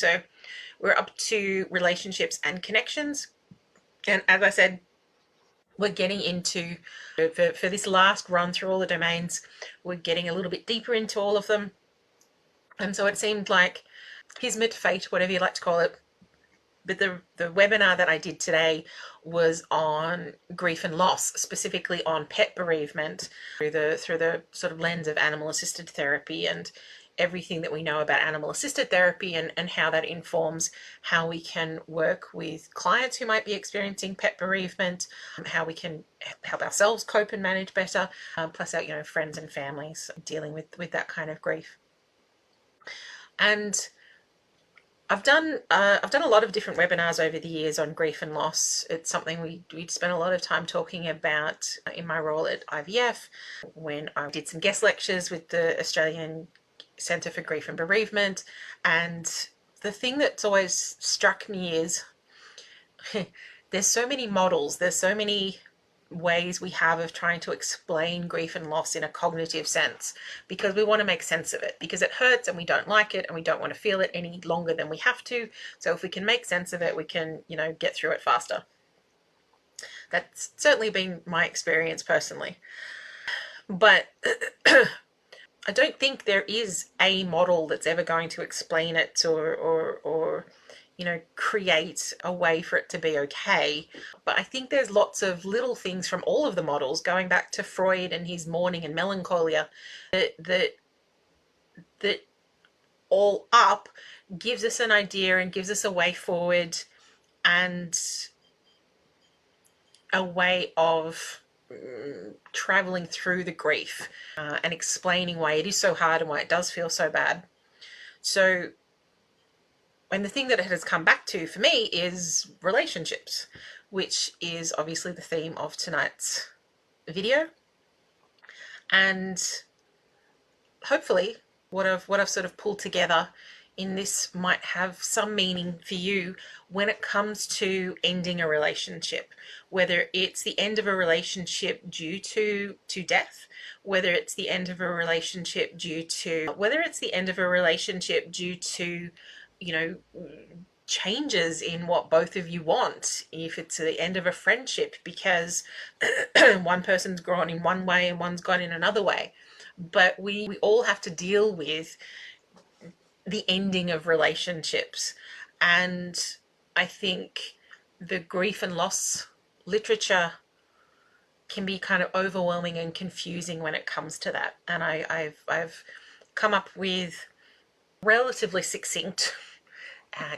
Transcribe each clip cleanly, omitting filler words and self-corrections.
So we're up to relationships and connections. And as I said, we're getting into, for this last run through all the domains, we're getting a little bit deeper into all of them. And so it seemed like Kismet, fate, whatever you like to call it. But the webinar that I did today was on grief and loss, specifically on pet bereavement through the sort of lens of animal assisted therapy and everything that we know about animal assisted therapy, and how that informs how we can work with clients who might be experiencing pet bereavement, how we can help ourselves cope and manage better, plus our friends and families dealing with that kind of grief. And I've done a lot of different webinars over the years on grief and loss. It's something we spent a lot of time talking about in my role at IVF, when I did some guest lectures with the Australian Centre for Grief and Bereavement. And the thing that's always struck me is there's so many models, there's so many ways we have of trying to explain grief and loss in a cognitive sense, because we want to make sense of it, because it hurts and we don't like it and we don't want to feel it any longer than we have to. So if we can make sense of it, we can, get through it faster. That's certainly been my experience personally. But I don't think there is a model that's ever going to explain it or create a way for it to be okay. But I think there's lots of little things from all of the models, going back to Freud and his mourning and melancholia, that all up gives us an idea and gives us a way forward and a way of traveling through the grief, and explaining why it is so hard and why it does feel so bad. So, and the thing that it has come back to for me is relationships, which is obviously the theme of tonight's video. And hopefully what I've sort of pulled together in this might have some meaning for you when it comes to ending a relationship, whether it's the end of a relationship due to death, whether it's the end of a relationship due to changes in what both of you want, if it's the end of a friendship because one person's gone in one way and one's gone in another way. But we all have to deal with the ending of relationships. And I think the grief and loss literature can be kind of overwhelming and confusing when it comes to that. And I've come up with relatively succinct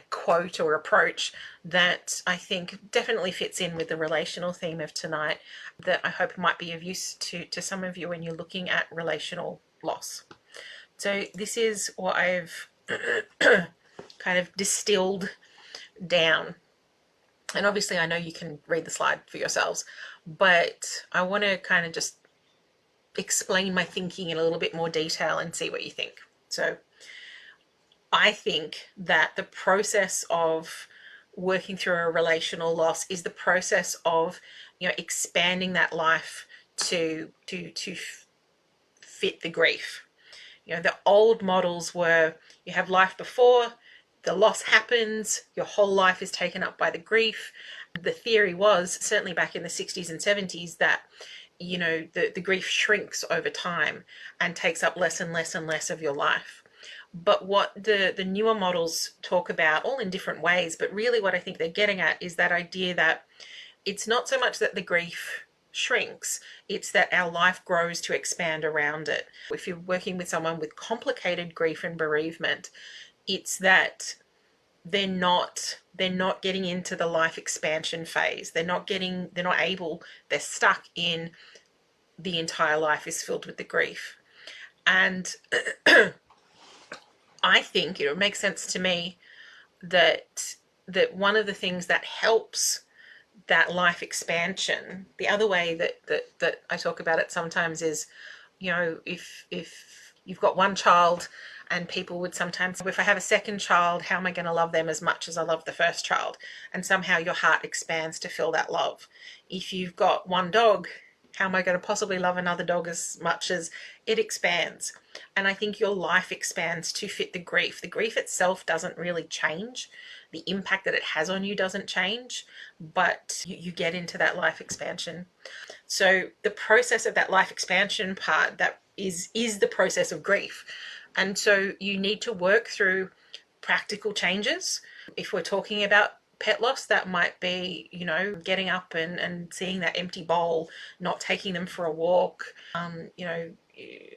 quote or approach that I think definitely fits in with the relational theme of tonight, that I hope might be of use to some of you when you're looking at relational loss. So this is what I've kind of distilled down. And obviously I know you can read the slide for yourselves, but I want to kind of just explain my thinking in a little bit more detail and see what you think. So I think that the process of working through a relational loss is the process of, expanding that life to fit the grief. The old models were you have life before, the loss happens, your whole life is taken up by the grief. The theory was, certainly back in the 60s and 70s, that the grief shrinks over time and takes up less and less and less of your life. But what the newer models talk about, all in different ways, but really what I think they're getting at is that idea that it's not so much that the grief shrinks, it's that our life grows to expand around it. If you're working with someone with complicated grief and bereavement, it's that they're not getting into the life expansion phase. They're stuck in the entire life is filled with the grief. And I think it makes sense to me that one of the things that helps that life expansion, the other way that I talk about it sometimes is, if you've got one child, and people would sometimes, if I have a second child, how am I going to love them as much as I love the first child? And somehow your heart expands to feel that love. If you've got one dog How am I going to possibly love another dog as much as it expands? And I think your life expands to fit the grief. The grief itself doesn't really change. The impact that it has on you doesn't change, but you get into that life expansion. So the process of that life expansion part, that is the process of grief. And so you need to work through practical changes. If we're talking about pet loss, that might be, getting up and seeing that empty bowl, not taking them for a walk,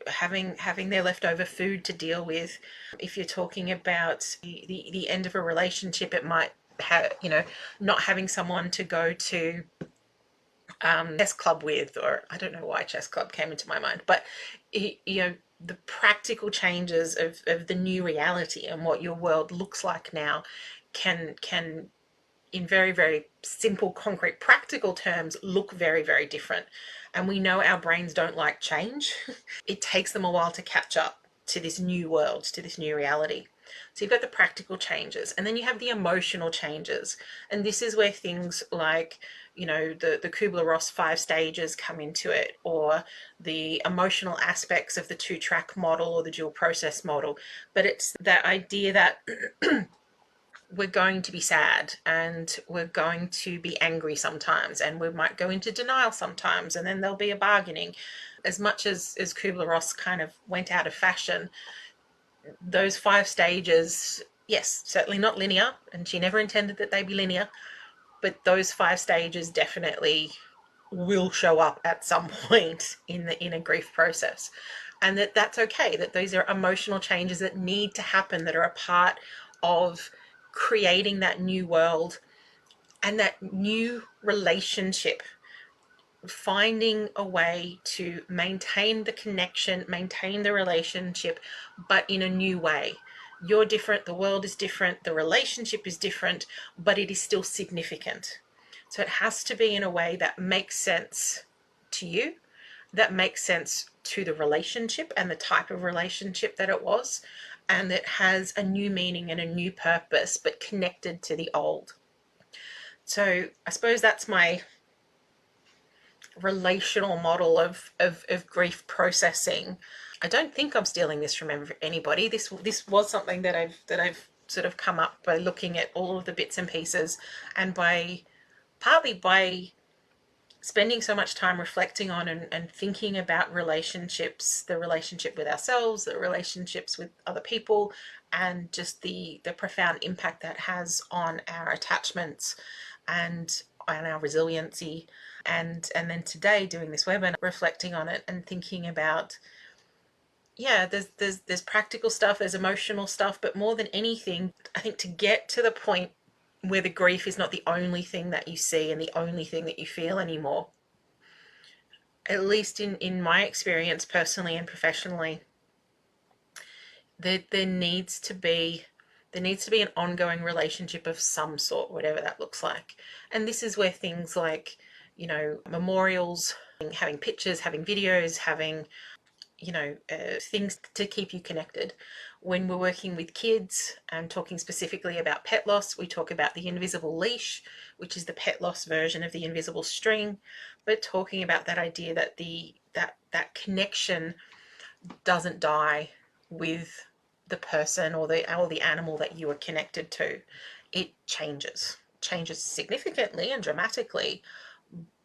having their leftover food to deal with. If you're talking about the end of a relationship, it might have, not having someone to go to chess club with, or I don't know why chess club came into my mind, but the practical changes of the new reality and what your world looks like now can in very, very simple, concrete, practical terms look very, very different. And we know our brains don't like change. It takes them a while to catch up to this new world, to this new reality. So you've got the practical changes, and then you have the emotional changes. And this is where things like, the Kubler-Ross 5 stages come into it, or the emotional aspects of the 2-track model or the dual process model. But it's that idea that we're going to be sad, and we're going to be angry sometimes, and we might go into denial sometimes, and then there'll be a bargaining. As much as Kubler-Ross kind of went out of fashion, those 5 stages, yes, certainly not linear, and she never intended that they be linear, but those 5 stages definitely will show up at some point in a grief process. And that's okay, that these are emotional changes that need to happen, that are a part of creating that new world and that new relationship. Finding a way to maintain the connection, maintain the relationship, but in a new way. You're different, the world is different, the relationship is different, but it is still significant. So it has to be in a way that makes sense to you, that makes sense to the relationship and the type of relationship that it was, and that has a new meaning and a new purpose, but connected to the old. So I suppose that's my relational model of grief processing. I don't think I'm stealing this from anybody. This was something that I've sort of come up by looking at all of the bits and pieces, and partly by spending so much time reflecting on and thinking about relationships, the relationship with ourselves, the relationships with other people, and just the profound impact that has on our attachments and on our resiliency. And then today, doing this webinar, reflecting on it and thinking about, yeah, there's practical stuff, there's emotional stuff, but more than anything, I think to get to the point where the grief is not the only thing that you see and the only thing that you feel anymore, at least in my experience personally and professionally, there needs to be an ongoing relationship of some sort, whatever that looks like. And this is where things like, memorials, having pictures, having videos, having, things to keep you connected. When we're working with kids and talking specifically about pet loss, we talk about the invisible leash, which is the pet loss version of the invisible string. But talking about that idea that that connection doesn't die with the person or the animal that you are connected to. It changes significantly and dramatically.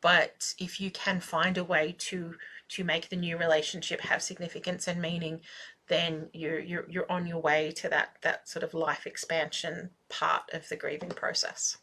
But if you can find a way to make the new relationship have significance and meaning, then you're on your way to that sort of life expansion part of the grieving process.